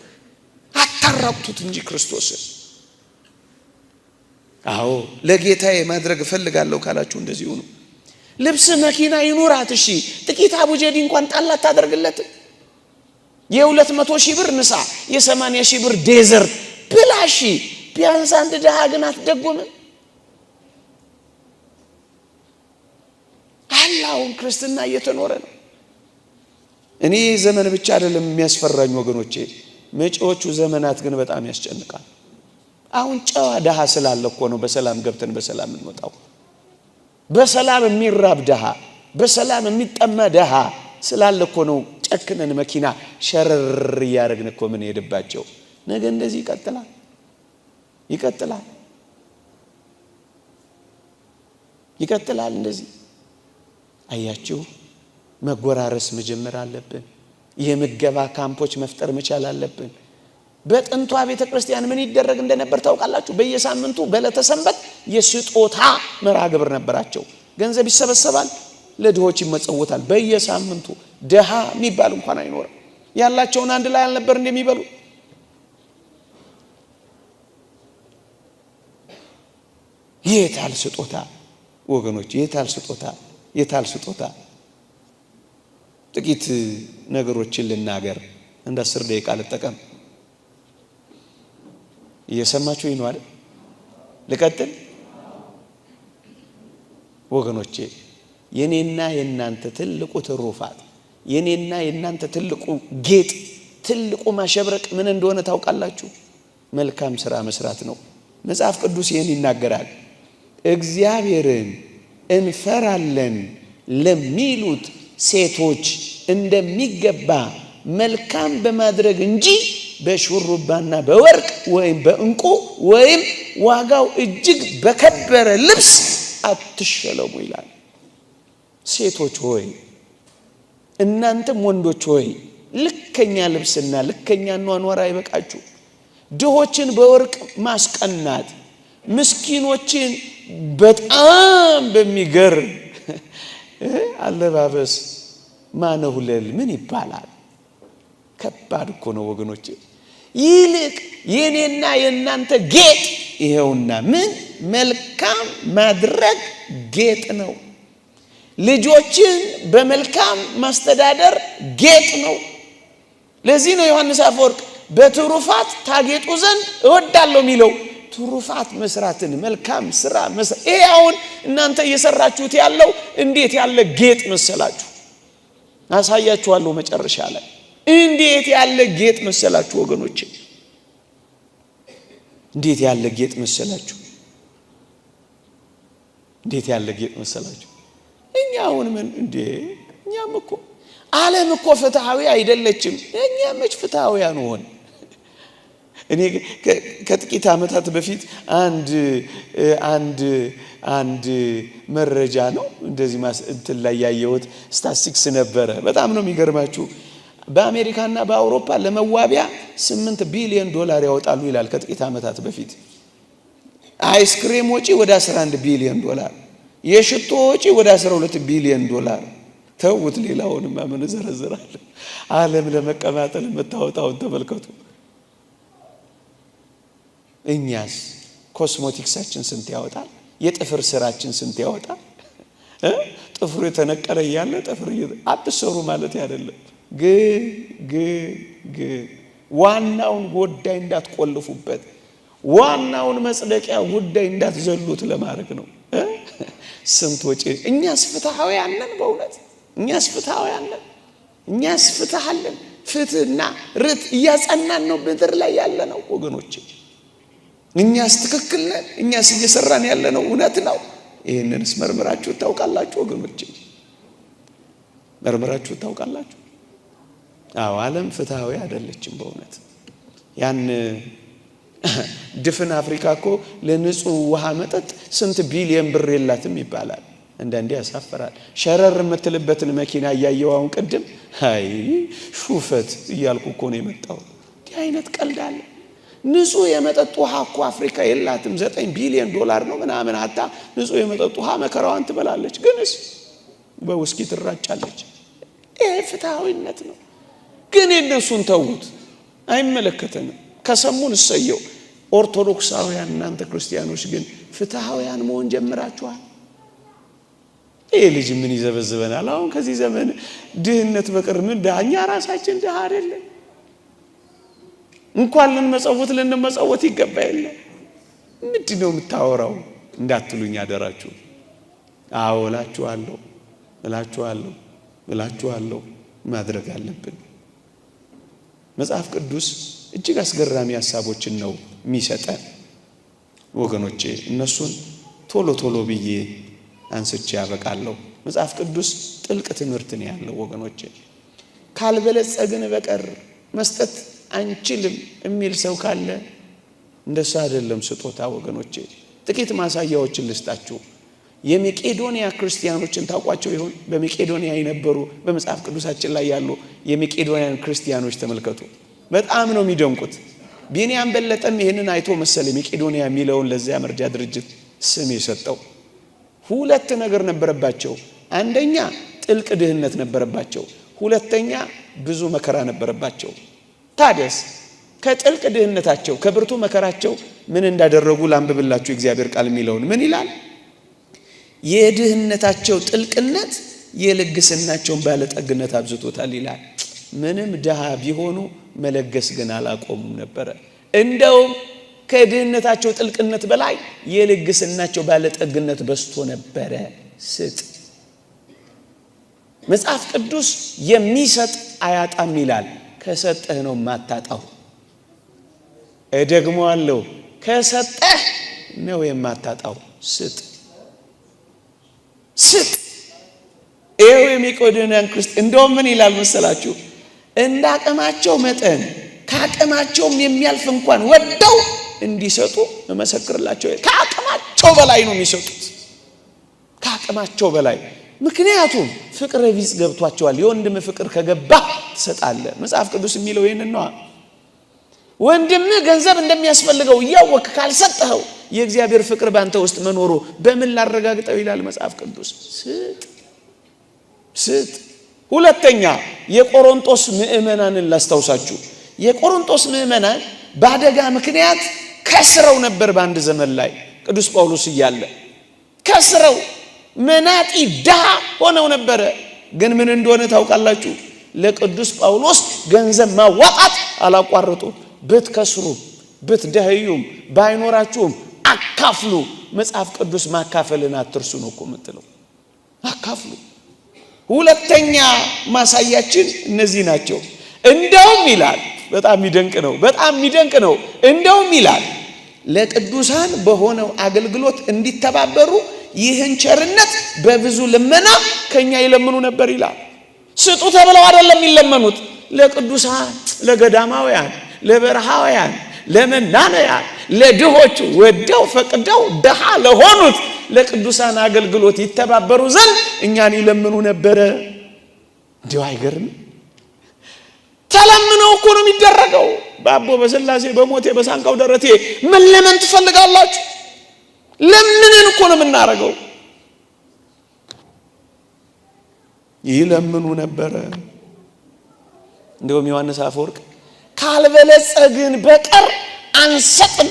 Speaker 1: አታራቁት እንጂ ክርስቶስን። አዎ ለጌታዬ ማድረግ እፈልጋለሁ ካላችሁ እንደዚህ ሁኑ። ልብስ መኪና ይኑራት፣ እሺ፣ ጥቂት አቡጀዲ እንኳን ጣላት ታደርግለት። የ200 ሺህ ብር ንሳ፣ የ80 ሺህ ብር ዴዘርት ብላሺ። ቢያንስ አንድ ደሃ ግን አትደጎም? አላውን ክርስትና እየተኖረ ነው። እኔ ዘመን ብቻ አይደለም የሚያስፈራኝ ወገኖቼ፣ መጪዎቹ ዘመናት ግን በጣም ያስጨንቃል። አሁን ጨዋ ደሃ ስላለ እኮ ነው በሰላም ገብተን በሰላም እንወጣው። በሰላም የሚራብ ደሃ፣ በሰላም የሚጠማ ደሃ ስላለ እኮ ነው ጨክነን መኪና ሸረር ያረግን እኮ ምን ሄድባቸው። ነገ እንደዚህ ይቀጥላል፣ ይቀጥላል፣ ይቀጥላል እንደዚህ። አያችሁ፣ መጎራረስ መጀመር አለብን። የምገባ ካምፖች መፍጠር መቻል አለብን። በጥንቷ ቤተ ክርስቲያን ምን ይደረግ እንደነበር ታውቃላችሁ? በየሳምንቱ በዕለተ ሰንበት የስጦታ መርሃ ግብር ነበራቸው። ገንዘብ ይሰበሰባል፣ ለድሆች ይመጸውታል። በየሳምንቱ ደሃ የሚባል እንኳን አይኖርም። ያላቸውን አንድ ላይ አልነበር እንደሚበሉ። የታል ስጦታ ወገኖች? የታል ስጦታ? የታል ስጦታ? ጥቂት ነገሮችን ልናገር፣ እንደ 10 ደቂቃ ልጠቀም። እየሰማችሁ ነው አይደል? ልቀጥል ወገኖቼ። የኔና የናንተ ትልቁ ትሩፋት፣ የኔና የናንተ ትልቁ ጌጥ፣ ትልቁ ማሸብረቅ ምን እንደሆነ ታውቃላችሁ? መልካም ስራ መስራት ነው። መጽሐፍ ቅዱስ ይህን ይናገራል። እግዚአብሔርን እንፈራለን ለሚሉት ሴቶች እንደሚገባ መልካም በማድረግ እንጂ በሹሩባና በወርቅ ወይም በእንቁ ወይም ዋጋው እጅግ በከበረ ልብስ አትሸለሙ ይላል። ሴቶች ሆይ፣ እናንተም ወንዶች ሆይ ልከኛ ልብስና ልከኛ ኗኗር አይበቃችሁ። ድሆችን በወርቅ ማስቀናት፣ ምስኪኖችን በጣም በሚገርም አለባበስ ማነሁለል ምን ይባላል? ከባድ እኮ ነው ወገኖቼ። ይልቅ የኔና የናንተ ጌጥ ይሄውና ምን መልካም ማድረግ ጌጥ ነው። ልጆችን በመልካም ማስተዳደር ጌጥ ነው። ለዚህ ነው ዮሐንስ አፈወርቅ በትሩፋት ታጌጡ ዘንድ እወዳለሁ የሚለው። ትሩፋት መስራትን፣ መልካም ስራ መስራት። ይሄ አሁን እናንተ እየሰራችሁት ያለው እንዴት ያለ ጌጥ መሰላችሁ? አሳያችኋለሁ መጨረሻ ላይ። እንዴት ያለ ጌጥ መሰላችሁ ወገኖቼ? እንዴት ያለ ጌጥ መሰላችሁ? እንዴት ያለ ጌጥ መሰላችሁ? እኛ አሁን ምን እንዴ? እኛም እኮ ዓለም እኮ ፍትሃዊ አይደለችም። እኛ መች ፍትሃዊያን ሆን? እኔ ከጥቂት ዓመታት በፊት አንድ መረጃ ነው እንደዚህ እንትን ላይ ያየሁት ስታቲስቲክስ ነበረ። በጣም ነው የሚገርማችሁ። በአሜሪካና በአውሮፓ ለመዋቢያ $8 ቢሊዮን ያወጣሉ ይላል ከጥቂት ዓመታት በፊት። አይስክሬም ወጪ ወደ $11 ቢሊዮን፣ የሽቶ ወጪ ወደ $12 ቢሊዮን። ተውት፣ ሌላውንም ማመን ዘረዝራለሁ። ዓለም ለመቀማጠል የምታወጣውን ተመልከቱ። እኛስ ኮስሞቲክሳችን ስንት ያወጣል? የጥፍር ስራችን ስንት ያወጣል? ጥፍሩ የተነቀለ ያለ ጥፍር አትሰሩ ማለት አይደለም። ግን ዋናውን ጉዳይ እንዳትቆልፉበት፣ ዋናውን መጽደቂያ ጉዳይ እንዳትዘሉት ለማድረግ ነው። ስንት ወጪ። እኛስ ፍትሃውያን ነን? በእውነት እኛስ ፍትሃውያን ነን? እኛስ ፍትሃለን? ፍትህና ርት እያጸናን ነው ምድር ላይ ያለ ነው ወገኖቼ። እኛስ ትክክል ነን? እኛስ እየሰራን ያለ ነው እውነት ነው? ይሄንንስ መርምራችሁ ታውቃላችሁ ወገኖቼ? መርምራችሁ ታውቃላችሁ? አዎ፣ ዓለም ፍትሃዊ አይደለችም በእውነት። ያን ድፍን አፍሪካ እኮ ለንጹህ ውሃ መጠጥ ስንት ቢሊዮን ብር የላትም ይባላል። አንዳንዴ ያሳፈራል። ሸረር የምትልበትን መኪና እያየሁ አሁን ቅድም አይ ሹፈት እያልኩ እኮ ነው የመጣው። እንዲህ አይነት ቀልድ አለ? ንጹህ የመጠጥ ውሃ እኮ አፍሪካ የላትም። $9 ቢሊዮን ነው ምናምን። አታ ንጹህ የመጠጥ ውሃ መከራዋን ትበላለች፣ ግንስ በውስኪ ትራጫለች። ይሄ ፍትሃዊነት ነው? ግን የነሱን ተውት፣ አይመለከተንም። ከሰሙን እሰየው። ኦርቶዶክሳውያን እናንተ ክርስቲያኖች ግን ፍትሃውያን መሆን ጀምራችኋል። ይሄ ልጅ ምን ይዘበዝበናል? አሁን ከዚህ ዘመን ድህነት በቀር ምን ዳኛ ራሳችን ድሃ አይደለም? እንኳን ልንመጸወት ይገባ የለ። ምንድነው የምታወራው እንዳትሉኝ አደራችሁ። አዎ እላችኋለሁ ማድረግ አለብን። መጽሐፍ ቅዱስ እጅግ አስገራሚ ሐሳቦችን ነው የሚሰጠን ወገኖቼ። እነሱን ቶሎ ብዬ አንስቼ ያበቃለሁ። መጽሐፍ ቅዱስ ጥልቅ ትምህርት ነው ያለው ወገኖቼ። ካልበለጸግን በቀር መስጠት አንችልም የሚል ሰው ካለ እንደሱ አይደለም ስጦታ ወገኖቼ። ጥቂት ማሳያዎችን ልስጣችሁ። የመቄዶንያ ክርስቲያኖችን ታውቋቸው ይሆን? በመቄዶንያ የነበሩ በመጽሐፍ ቅዱሳችን ላይ ያሉ የመቄዶንያን ክርስቲያኖች ተመልከቱ። በጣም ነው የሚደንቁት። ቢንያም በለጠም ይሄንን አይቶ መሰለ መቄዶንያ የሚለውን ለዚያ መርጃ ድርጅት ስም የሰጠው። ሁለት ነገር ነበረባቸው። አንደኛ ጥልቅ ድህነት ነበረባቸው፣ ሁለተኛ ብዙ መከራ ነበረባቸው። ታዲያስ ከጥልቅ ድህነታቸው ከብርቱ መከራቸው ምን እንዳደረጉ ላንብብላችሁ። እግዚአብሔር ቃል የሚለውን ምን ይላል? የድህነታቸው ጥልቅነት የልግስናቸውን ባለጠግነት አብዝቶታል ይላል። ምንም ድሃ ቢሆኑ መለገስ ግን አላቆሙም ነበረ። እንደውም ከድህነታቸው ጥልቅነት በላይ የልግስናቸው ባለጠግነት በዝቶ ነበረ። ስጥ። መጽሐፍ ቅዱስ የሚሰጥ አያጣም ይላል። ከሰጠህ ነው የማታጣው። እደግመዋለሁ፣ ከሰጠህ ነው የማታጣው። ስጥ። ይሄው የመቄዶንያን ክርስቲያን እንደውም ምን ይላል መሰላችሁ? እንዳቅማቸው መጠን ከአቅማቸውም የሚያልፍ እንኳን ወደው እንዲሰጡ መመስክርላቸው። ከአቅማቸው በላይ ነው የሚሰጡት፣ ከአቅማቸው በላይ። ምክንያቱም ፍቅረ ቢጽ ገብቷቸዋል። የወንድም ፍቅር ከገባ ትሰጣለህ። መጽሐፍ ቅዱስ የሚለው ይሄንን ነው። ወንድምህ ገንዘብ እንደሚያስፈልገው እያወቅ ካልሰጠኸው የእግዚአብሔር ፍቅር ባንተ ውስጥ መኖሩ በምን ላረጋግጠው ይላል መጽሐፍ ቅዱስ። ስጥ። ሁለተኛ የቆሮንቶስ ምዕመናንን ላስታውሳችሁ። የቆሮንቶስ ምዕመናን በአደጋ ምክንያት ከስረው ነበር። በአንድ ዘመን ላይ ቅዱስ ጳውሎስ እያለ ከስረው መናጢ ድሃ ሆነው ነበረ። ግን ምን እንደሆነ ታውቃላችሁ? ለቅዱስ ጳውሎስ ገንዘብ ማዋጣት አላቋረጡ። ብትከስሩ ብትደህዩም ባይኖራችሁም አካፍሉ። መጽሐፍ ቅዱስ ማካፈልን አትርሱ ነው እኮ የምትለው። አካፍሉ። ሁለተኛ ማሳያችን እነዚህ ናቸው። እንደውም ይላል፣ በጣም የሚደንቅ ነው። እንደውም ይላል ለቅዱሳን በሆነው አገልግሎት እንዲተባበሩ ይህን ቸርነት በብዙ ልመና ከኛ ይለምኑ ነበር ይላል። ስጡ ተብለው አይደለም የሚለመኑት። ለቅዱሳን፣ ለገዳማውያን፣ ለበረሃውያን፣ ለመናንያን፣ ለድሆች ወደው ፈቅደው ደሃ ለሆኑት ለቅዱሳን አገልግሎት ይተባበሩ ዘንድ እኛን ይለምኑ ነበረ። እንዲሁ አይገርም? ተለምነው እኮ ነው የሚደረገው። በአቦ በስላሴ በሞቴ በሳንቃው ደረቴ መለመን ትፈልጋላችሁ? ለምንን እኮ ነው የምናረገው። ይለምኑ ነበረ። እንደውም ዮሐንስ አፈወርቅ ካልበለጸግን በቀር አንሰጥም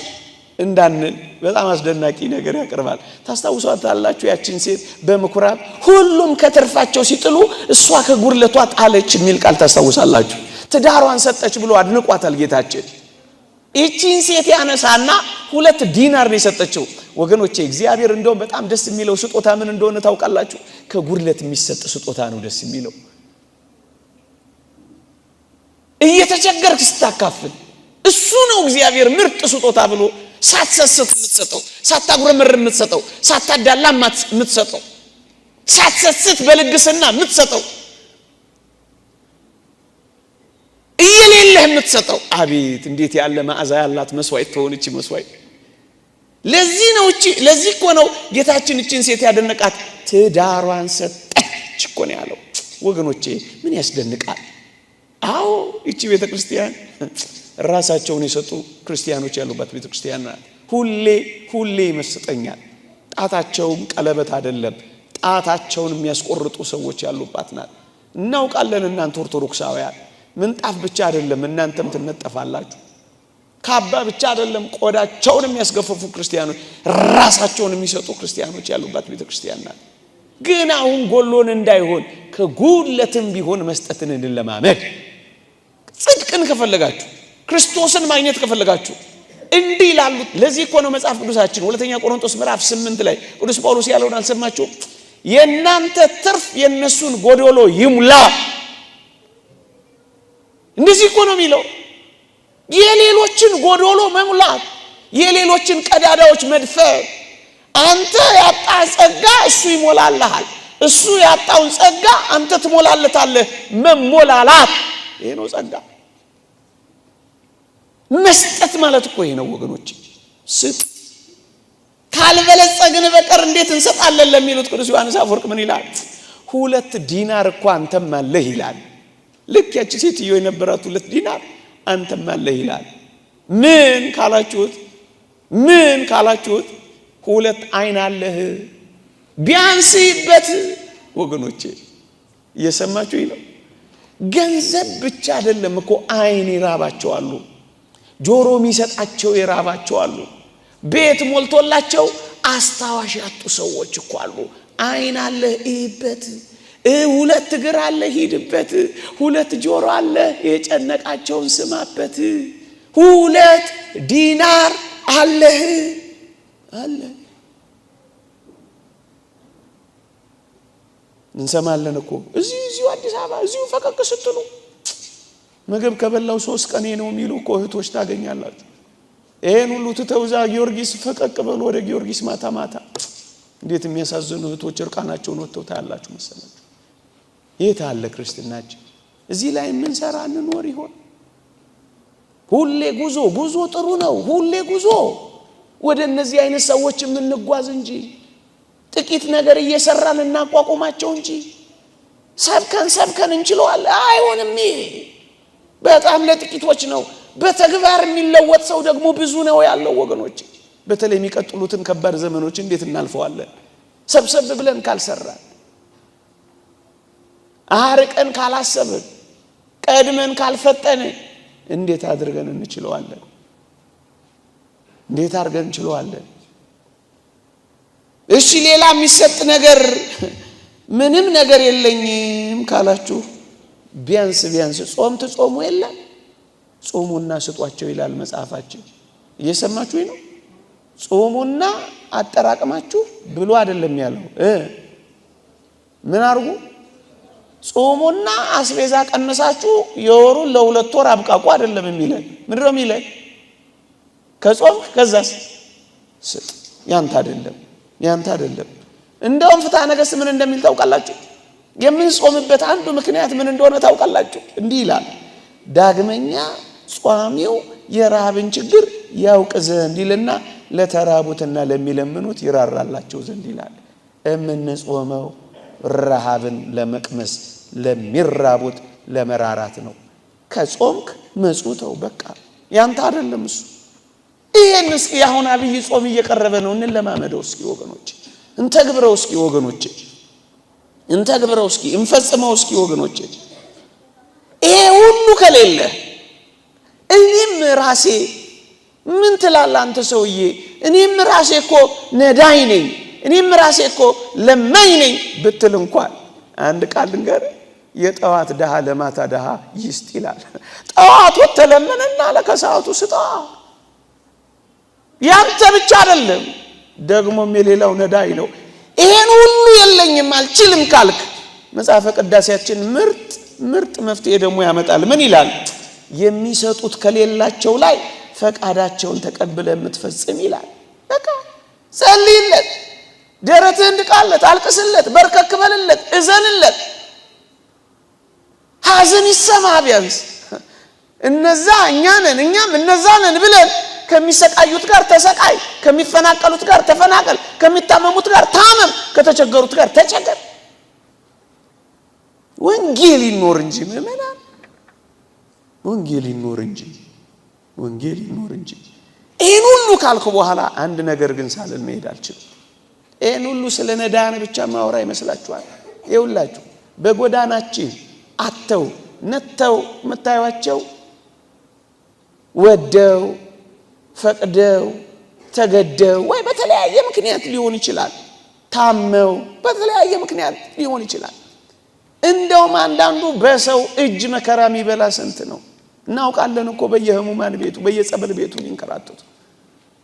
Speaker 1: እንዳንል በጣም አስደናቂ ነገር ያቀርባል። ታስታውሷታላችሁ? ያችን ሴት በምኩራብ ሁሉም ከትርፋቸው ሲጥሉ እሷ ከጉድለቷ ጣለች የሚል ቃል ታስታውሳላችሁ? ትዳሯን ሰጠች ብሎ አድንቋታል ጌታችን። ይህችን ሴት ያነሳና 2 ዲናር ነው የሰጠችው። ወገኖቼ እግዚአብሔር እንደውም በጣም ደስ የሚለው ስጦታ ምን እንደሆነ ታውቃላችሁ? ከጉድለት የሚሰጥ ስጦታ ነው ደስ የሚለው። እየተቸገርክ ስታካፍል እሱ ነው እግዚአብሔር ምርጥ ስጦታ ብሎ ሳትሰስት የምትሰጠው፣ ሳታጉረመር የምትሰጠው፣ ሳታዳላ የምትሰጠው፣ ሳትሰስት በልግስና የምትሰጠው፣ እየሌለህ የምትሰጠው። አቤት እንዴት ያለ መዓዛ ያላት መስዋዕት ትሆንች መስዋዕት! ለዚህ እኮ ነው ጌታችን እችን ሴት ያደነቃት። ትዳሯን ሰጠች እኮ ነው ያለው። ወገኖቼ ምን ያስደንቃል! አዎ እቺ ቤተክርስቲያን ራሳቸውን የሰጡ ክርስቲያኖች ያሉባት ቤተክርስቲያን ናት። ሁሌ ይመስጠኛል። ጣታቸውን ቀለበት አይደለም ጣታቸውን የሚያስቆርጡ ሰዎች ያሉባት ናት። እናውቃለን። እናንተ ኦርቶዶክሳውያን ምንጣፍ ብቻ አይደለም እናንተም ትነጠፋላችሁ። ካባ ብቻ አይደለም ቆዳቸውን የሚያስገፈፉ ክርስቲያኖች፣ ራሳቸውን የሚሰጡ ክርስቲያኖች ያሉባት ቤተክርስቲያን ናት። ግን አሁን ጎሎን እንዳይሆን ከጉድለትም ቢሆን መስጠትን እንለማመድ። ጽድቅን ከፈለጋችሁ ክርስቶስን ማግኘት ከፈለጋችሁ እንዲህ ላሉት ለዚህ እኮ ነው መጽሐፍ ቅዱሳችን ሁለተኛ ቆሮንቶስ ምዕራፍ 8 ላይ ቅዱስ ጳውሎስ ያለውን አልሰማችሁም? የእናንተ ትርፍ የነሱን ጎዶሎ ይሙላ። እንደዚህ እኮ ነው የሚለው። የሌሎችን ጎዶሎ መሙላት፣ የሌሎችን ቀዳዳዎች መድፈን። አንተ ያጣ ጸጋ እሱ ይሞላልሃል፣ እሱ ያጣውን ጸጋ አንተ ትሞላለታለህ። መሞላላት ይሄ ነው ጸጋ። መስጠት ማለት እኮ ይሄ ነው ወገኖች። ስጥ ካልበለጸግን በቀር እንዴት እንሰጣለን ለሚሉት ቅዱስ ዮሐንስ አፈወርቅ ምን ይላል? 2 ዲናር እኮ አንተም አለህ ይላል። ልክ ያቺ ሴትዮ የነበራት 2 ዲናር አንተም አለህ ይላል። ምን ካላችሁት 2 አይን አለህ ቢያንስበት። ወገኖቼ እየሰማችሁኝ ነው? ገንዘብ ብቻ አይደለም እኮ አይን ይራባቸዋሉ፣ ጆሮ የሚሰጣቸው ይራባቸዋሉ፣ ቤት ሞልቶላቸው አስታዋሽ ያጡ ሰዎች እኮ አሉ። አይን አለህ እይበት፣ 2 እግር አለህ ሂድበት፣ 2 ጆሮ አለህ የጨነቃቸውን ስማበት፣ 2 ዲናር አለህ አለ። እንሰማለን እኮ እዚሁ አዲስ አበባ እዚሁ ፈቀቅ ስትሉ ምግብ ከበላው 3 ቀኔ ነው የሚሉ እኮ እህቶች ታገኛላችሁ። ይሄን ሁሉ ትተውዛ ጊዮርጊስ ፈቀቅ በሉ ወደ ጊዮርጊስ ማታ ማታ። እንዴት የሚያሳዝኑ እህቶች እርቃናቸውን ወጥተው ታያላችሁ መሰላችሁ። የት አለ ክርስትናችን? እዚህ ላይ ምን ሰራ እንኖር ይሆን? ሁሌ ጉዞ ጥሩ ነው። ሁሌ ጉዞ ወደ እነዚህ አይነት ሰዎች የምንጓዝ እንጂ ጥቂት ነገር እየሰራን እናቋቁማቸው እንጂ ሰብከን እንችለዋለን። አይሆንም። በጣም ለጥቂቶች ነው። በተግባር የሚለወጥ ሰው ደግሞ ብዙ ነው ያለው ወገኖች። በተለይ የሚቀጥሉትን ከባድ ዘመኖች እንዴት እናልፈዋለን? ሰብሰብ ብለን ካልሰራን፣ አርቀን ካላሰብን፣ ቀድመን ካልፈጠን እንዴት አድርገን እንችለዋለን? እንዴት አድርገን እንችለዋለን? እሺ ሌላ የሚሰጥ ነገር ምንም ነገር የለኝም ካላችሁ ቢያንስ ጾም ትጾሙ የለ ጾሙና ስጧቸው ይላል መጽሐፋችን። እየሰማችሁኝ ነው? ጾሙና አጠራቅማችሁ ብሉ አይደለም ያለው። ምን አርጉ? ጾሙና አስቤዛ ቀነሳችሁ የወሩን ለ2 ወር አብቃቁ አይደለም የሚለን። ምንድነው የሚለን? ከጾም ከዛስ ስጥ። ያንተ አይደለም። እንደውም ፍትሐ ነገሥት ምን እንደሚል ታውቃላችሁ? የምንጾምበት አንዱ ምክንያት ምን እንደሆነ ታውቃላችሁ? እንዲህ ይላል ዳግመኛ ጿሚው የረሃብን ችግር ያውቅ ዘንድ ይልና ለተራቡትና ለሚለምኑት ይራራላቸው ዘንድ ይላል። እምንጾመው ረሃብን ለመቅመስ ለሚራቡት ለመራራት ነው። ከጾምክ መጽውተው በቃ ያንተ አይደለም እሱ። ይሄን እስኪ አሁን አብይ ጾም እየቀረበ ነው እንለማመደው እስኪ ወገኖቼ፣ እንተግብረው እስኪ ወገኖቼ፣ እንተግብረው እስኪ እንፈጽመው እስኪ ወገኖቼ። ይሄ ሁሉ ከሌለ እኔም ራሴ ምን ትላለህ አንተ ሰውዬ? እኔም ራሴ እኮ ነዳይ ነኝ፣ እኔም ራሴ እኮ ለማኝ ነኝ ብትል እንኳን አንድ ቃል ልንገር፣ የጠዋት ደሃ ለማታ ደሃ ይስጥ ይላል። ጠዋት ወተለምንና ለከሰዓቱ ስጣ። ያንተ ብቻ አይደለም ደግሞም የሌላው ነዳይ ነው። ይሄን ሁሉ የለኝም አልችልም ካልክ መጽሐፈ ቅዳሴያችን ምርጥ መፍትሄ ደግሞ ያመጣል። ምን ይላል? የሚሰጡት ከሌላቸው ላይ ፈቃዳቸውን ተቀብለ የምትፈጽም ይላል። በቃ ጸልይለት፣ ደረትህን ድቃለት፣ አልቅስለት፣ በርከክ በልለት፣ እዘንለት፣ ሐዘን ይሰማ ቢያንስ። እነዛ እኛ ነን እኛም እነዛ ነን ብለን ከሚሰቃዩት ጋር ተሰቃይ፣ ከሚፈናቀሉት ጋር ተፈናቀል፣ ከሚታመሙት ጋር ታመም፣ ከተቸገሩት ጋር ተቸገር። ወንጌል ይኖር እንጂ ምእመናን፣ ወንጌል ይኖር እንጂ፣ ወንጌል ይኖር እንጂ። ይሄን ሁሉ ካልኩ በኋላ አንድ ነገር ግን ሳልን መሄድ አልችልም። ይሄን ሁሉ ስለ ነዳያን ብቻ ማወራ ይመስላችኋል? ይኸውላችሁ በጎዳናችን አተው ነተው መታያቸው ወደው ፈቅደው ተገደው ወይ በተለያየ ምክንያት ሊሆን ይችላል፣ ታመው በተለያየ ምክንያት ሊሆን ይችላል። እንደውም አንዳንዱ በሰው እጅ መከራ የሚበላ ስንት ነው እናውቃለን እኮ። በየህሙማን ቤቱ በየጸበል ቤቱ ሊንከራተቱ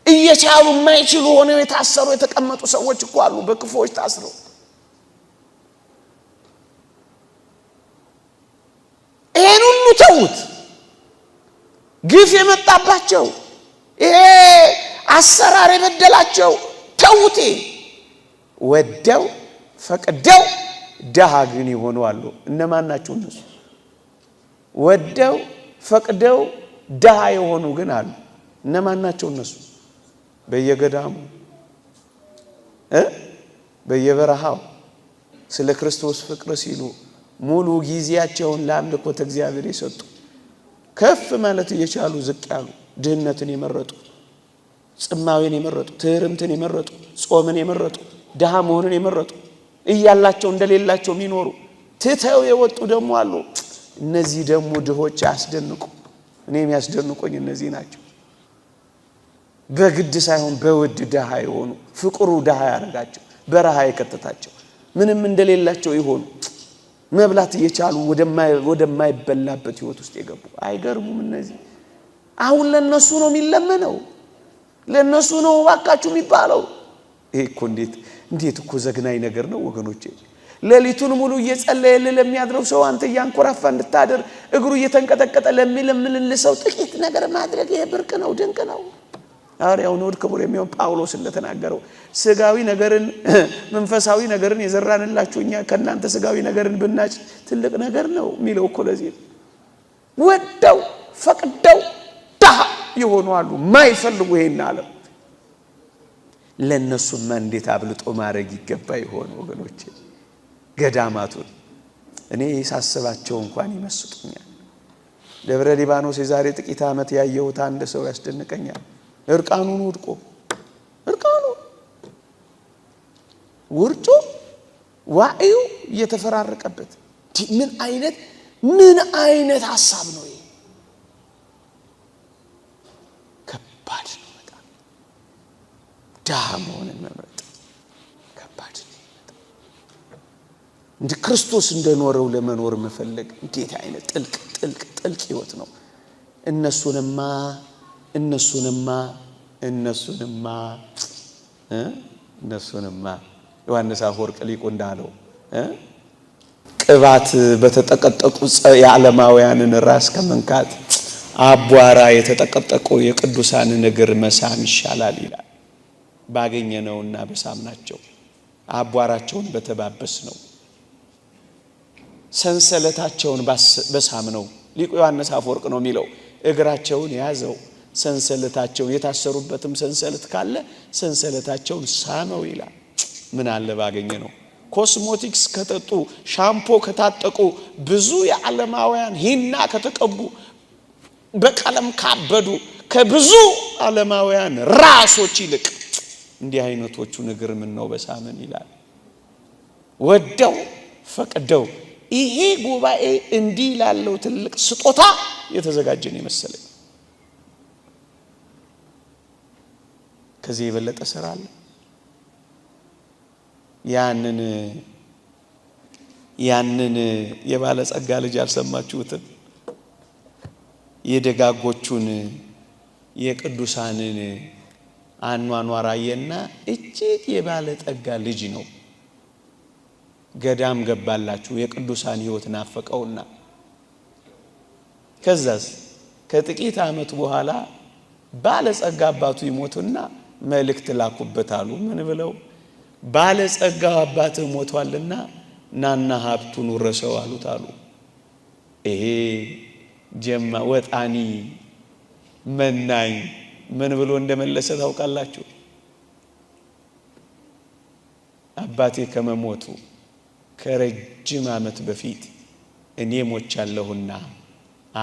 Speaker 1: እየቻሉ የማይችሉ ሆነው የታሰሩ የተቀመጡ ሰዎች እኮ አሉ፣ በክፎች ታስረው። ይሄን ሁሉ ተውት። ግፍ የመጣባቸው ይሄ አሰራር የበደላቸው ተውት። ወደው ፈቅደው ደሃ ግን ይሆኑ አሉ። እነማን ናቸው እነሱ? ወደው ፈቅደው ደሃ የሆኑ ግን አሉ። እነማን ናቸው እነሱ? በየገዳሙ በየበረሃው ስለ ክርስቶስ ፍቅር ሲሉ ሙሉ ጊዜያቸውን ለአምልኮተ እግዚአብሔር የሰጡ፣ ከፍ ማለት እየቻሉ ዝቅ ያሉ፣ ድህነትን የመረጡ፣ ጽማዌን የመረጡ፣ ትህርምትን የመረጡ፣ ጾምን የመረጡ፣ ደሃ መሆንን የመረጡ፣ እያላቸው እንደሌላቸው የሚኖሩ ትተው የወጡ ደግሞ አሉ። እነዚህ ደግሞ ድሆች ያስደንቁ። እኔም ያስደንቁኝ እነዚህ ናቸው። በግድ ሳይሆን በውድ ደሃ የሆኑ፣ ፍቅሩ ደሃ ያረጋቸው፣ በረሃ የከተታቸው፣ ምንም እንደሌላቸው ይሆኑ መብላት እየቻሉ ወደማይበላበት ህይወት ውስጥ የገቡ አይገርሙም? እነዚህ አሁን ለነሱ ነው የሚለመነው፣ ለነሱ ነው ዋካችሁ የሚባለው። ይሄ እኮ እንዴት እኮ ዘግናኝ ነገር ነው ወገኖቼ። ሌሊቱን ሙሉ እየጸለየ ለሚያድረው ሰው አንተ ያንኮራፋ እንድታደር እግሩ እየተንቀጠቀጠ ለሚለምልልህ ሰው ጥቂት ነገር ማድረግ ይሄ ብርቅ ነው፣ ድንቅ ነው። ሐዋርያው ነው ክቡር የሚሆን ጳውሎስ እንደተናገረው ስጋዊ ነገርን መንፈሳዊ ነገርን የዘራንላችሁ እኛ ከናንተ ስጋዊ ነገርን ብናጭ ትልቅ ነገር ነው የሚለው እኮ። ለዚህ ወደው ፈቅደው ደሃ የሆኑ አሉ ማይፈልጉ ይሄን አለ። ለነሱማ እንዴት አብልጦ ማድረግ ይገባ ይሆን ወገኖቼ? ገዳማቱን እኔ ሳስባቸው እንኳን ይመስጡኛል። ደብረ ሊባኖስ የዛሬ ጥቂት ዓመት ያየሁት አንድ ሰው ያስደንቀኛል። እርቃኑን ወድቆ እርቃኑ ወርጮ ዋዩ እየተፈራረቀበት ምን አይነት ሐሳብ ነው ይሄ? ከባድ ነው በጣም። ደሃ መሆንን መምረጥ ከባድ ነው። እንደ ክርስቶስ እንደኖረው ለመኖር መፈለግ እንዴት አይነት ጥልቅ ህይወት ነው። እነሱንማ ዮሐንስ አፈወርቅ ሊቁ እንዳለው ቅባት በተጠቀጠቁ የዓለማውያንን ራስ ከመንካት አቧራ የተጠቀጠቁ የቅዱሳንን እግር መሳም ይሻላል ይላል። ባገኘነውና በሳምናቸው አቧራቸውን በተባበስ ነው ሰንሰለታቸውን በሳምነው ሊቁ ዮሐንስ አፈወርቅ ነው የሚለው። እግራቸውን ያዘው፣ ሰንሰለታቸውን የታሰሩበትም ሰንሰለት ካለ ሰንሰለታቸውን ሳመው ይላል። ምን አለ ባገኘ ነው። ኮስሞቲክስ ከጠጡ፣ ሻምፖ ከታጠቁ፣ ብዙ የዓለማውያን ሂና ከተቀቡ፣ በቀለም ካበዱ ከብዙ ዓለማውያን ራሶች ይልቅ እንዲህ አይነቶቹን እግር ምን ነው በሳምን ይላል። ወደው ፈቅደው ይሄ ጉባኤ እንዲህ ላለው ትልቅ ስጦታ የተዘጋጀን ይመስለኝ። ከዚህ የበለጠ ስራ አለ? ያንን የባለጸጋ ልጅ አልሰማችሁትም? የደጋጎቹን የቅዱሳንን አኗኗር አየና እጅግ የባለጠጋ ልጅ ነው። ገዳም ገባላችሁ፣ የቅዱሳን ሕይወት ናፈቀውና ከዛስ ከጥቂት ዓመት በኋላ ባለጸጋ አባቱ ይሞቱና መልእክት ላኩበት አሉ። ምን ብለው? ባለጸጋው አባትህ ሞቷልና ናና ሀብቱን ውረሰው አሉት አሉ። ይሄ ጀማ ወጣኒ መናኝ ምን ብሎ እንደመለሰ ታውቃላችሁ? አባቴ ከመሞቱ ከረጅም ዓመት በፊት እኔ ሞቻለሁና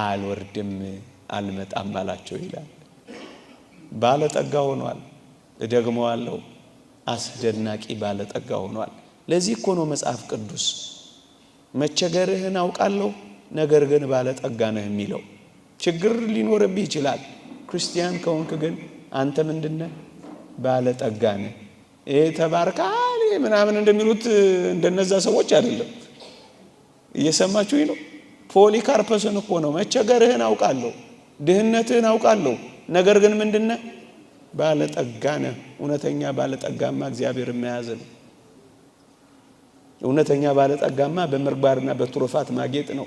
Speaker 1: አልወርድም አልመጣም አላቸው ይላል። ባለጠጋ ሆኗል። እደግመዋለሁ፣ አስደናቂ ባለጠጋ ሆኗል። ለዚህ እኮ ነው መጽሐፍ ቅዱስ መቸገርህን አውቃለሁ ነገር ግን ባለጠጋ ነህ የሚለው። ችግር ሊኖርብህ ይችላል። ክርስቲያን ከሆንክ ግን አንተ ምንድነህ? ባለጠጋ ነህ። ተባርካል ምናምን እንደሚሉት እንደነዛ ሰዎች አይደለም። እየሰማችሁኝ ነው? ፖሊካርፐስን እኮ ነው መቸገርህን አውቃለሁ፣ ድህነትህን አውቃለሁ ነገር ግን ምንድነህ? ባለጠጋ ነህ። እውነተኛ ባለጠጋማ እግዚአብሔር መያዝ ነው። እውነተኛ ባለጠጋማ በምርባርና በትሩፋት ማጌጥ ነው።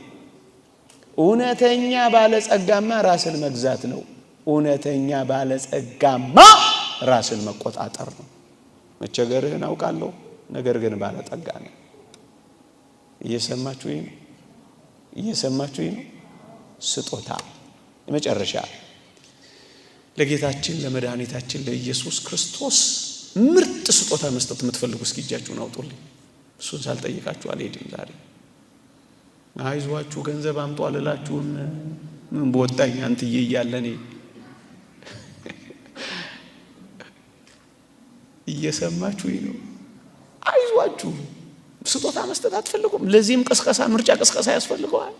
Speaker 1: እውነተኛ ባለጸጋማ ራስን መግዛት ነው። እውነተኛ ባለጸጋማ ራስን መቆጣጠር ነው። መቸገርህን አውቃለሁ ነገር ግን ባለጠጋ ነህ። እየሰማችሁኝ ነው? እየሰማችሁኝ ነው? ስጦታ የመጨረሻ ለጌታችን ለመድኃኒታችን ለኢየሱስ ክርስቶስ ምርጥ ስጦታ መስጠት የምትፈልጉ እስኪ እጃችሁን አውጡልኝ። እሱን ሳልጠይቃችሁ አልሄድም ዛሬ። አይዟችሁ ገንዘብ አምጡ አልላችሁም። ምን በወጣኝ አንትዬ እያለኔ እየሰማችሁኝ ነው? አይዟችሁ ስጦታ መስጠት አትፈልጉም? ለዚህም ቅስቀሳ ምርጫ ቅስቀሳ ያስፈልገዋል።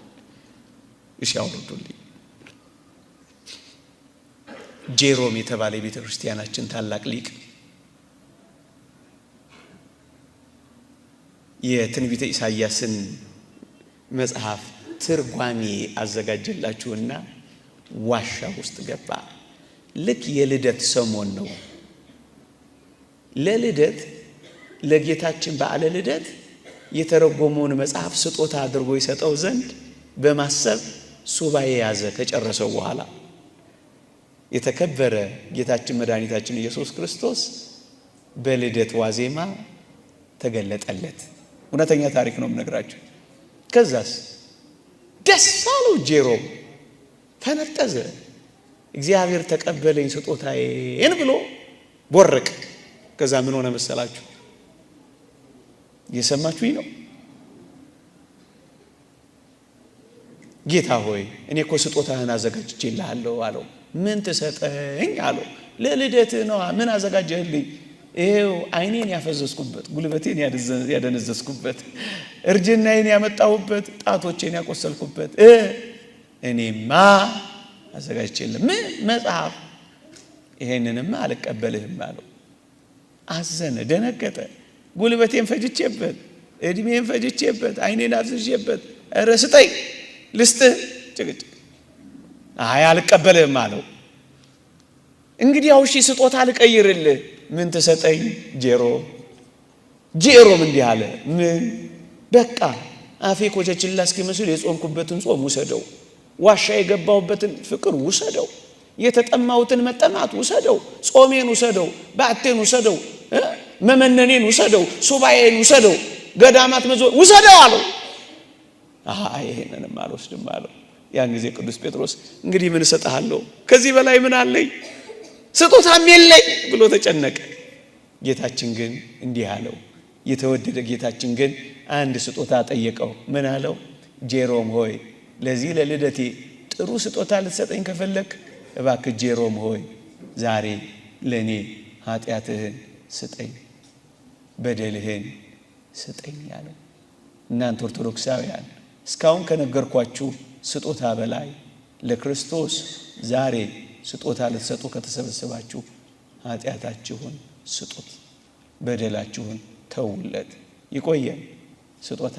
Speaker 1: እሺ አውርዱልኝ። ጄሮም የተባለ የቤተ ክርስቲያናችን ታላቅ ሊቅ የትንቢተ ኢሳይያስን መጽሐፍ ትርጓሜ አዘጋጀላችሁና ዋሻ ውስጥ ገባ። ልክ የልደት ሰሞን ነው። ለልደት ለጌታችን በዓለ ልደት የተረጎመውን መጽሐፍ ስጦታ አድርጎ ይሰጠው ዘንድ በማሰብ ሱባኤ ያዘ። ከጨረሰው በኋላ የተከበረ ጌታችን መድኃኒታችን ኢየሱስ ክርስቶስ በልደት ዋዜማ ተገለጠለት። እውነተኛ ታሪክ ነው የምነግራችሁ። ከዛስ ደስ አለው ጄሮም፣ ተነጠዘ። እግዚአብሔር ተቀበለኝ ስጦታዬን ብሎ ቦረቅ። ከዛ ምን ሆነ መሰላችሁ? እየሰማችሁኝ ነው? ጌታ ሆይ እኔ እኮ ስጦታህን አዘጋጅቼልሃለሁ አለው። ምን ትሰጠኝ አለው። ለልደትህ ነው። ምን አዘጋጀህልኝ? ይሄው ዓይኔን ያፈዘዝኩበት፣ ጉልበቴን ያደነዘዝኩበት፣ እርጅናዬን ያመጣሁበት፣ ጣቶቼን ያቆሰልኩበት እኔማ አዘጋጅቼልህ ምን መጽሐፍ? ይሄንንማ አልቀበልህም አለው። አዘነ፣ ደነገጠ። ጉልበቴን ፈጅቼበት፣ እድሜን ፈጅቼበት፣ ዓይኔን አፍዝዤበት፣ ኧረ ስጠኝ ልስጥህ። ጭቅጭቅ። አይ አልቀበልህም አለው። እንግዲህ አውሺ ስጦታ ልቀይርልህ። ምን ትሰጠኝ? ጄሮም እንዲህ አለ። ምን በቃ አፌ ኮቸችላ እስኪመስል የጾምኩበትን ጾም ውሰደው፣ ዋሻ የገባሁበትን ፍቅር ውሰደው፣ የተጠማሁትን መጠማት ውሰደው፣ ጾሜን ውሰደው፣ በአቴን ውሰደው፣ መመነኔን ውሰደው፣ ሱባኤን ውሰደው፣ ገዳማት መዞር ውሰደው አለው። ይሄንንም አልወስድም አለው። ያን ጊዜ ቅዱስ ጴጥሮስ እንግዲህ ምን እሰጥሃለሁ? ከዚህ በላይ ምን አለኝ? ስጦታም የለኝ ብሎ ተጨነቀ። ጌታችን ግን እንዲህ አለው። የተወደደ ጌታችን ግን አንድ ስጦታ ጠየቀው። ምን አለው? ጄሮም ሆይ ለዚህ ለልደቴ ጥሩ ስጦታ ልትሰጠኝ ከፈለክ እባክህ ጄሮም ሆይ ዛሬ ለኔ ኃጢአትህን ስጠኝ፣ በደልህን ስጠኝ አለው። እናንተ ኦርቶዶክሳውያን እስካሁን ከነገርኳችሁ ስጦታ በላይ ለክርስቶስ ዛሬ ስጦታ ልትሰጡ ከተሰበሰባችሁ ኃጢአታችሁን ስጡት፣ በደላችሁን ተውለት። ይቆየን። ስጦታ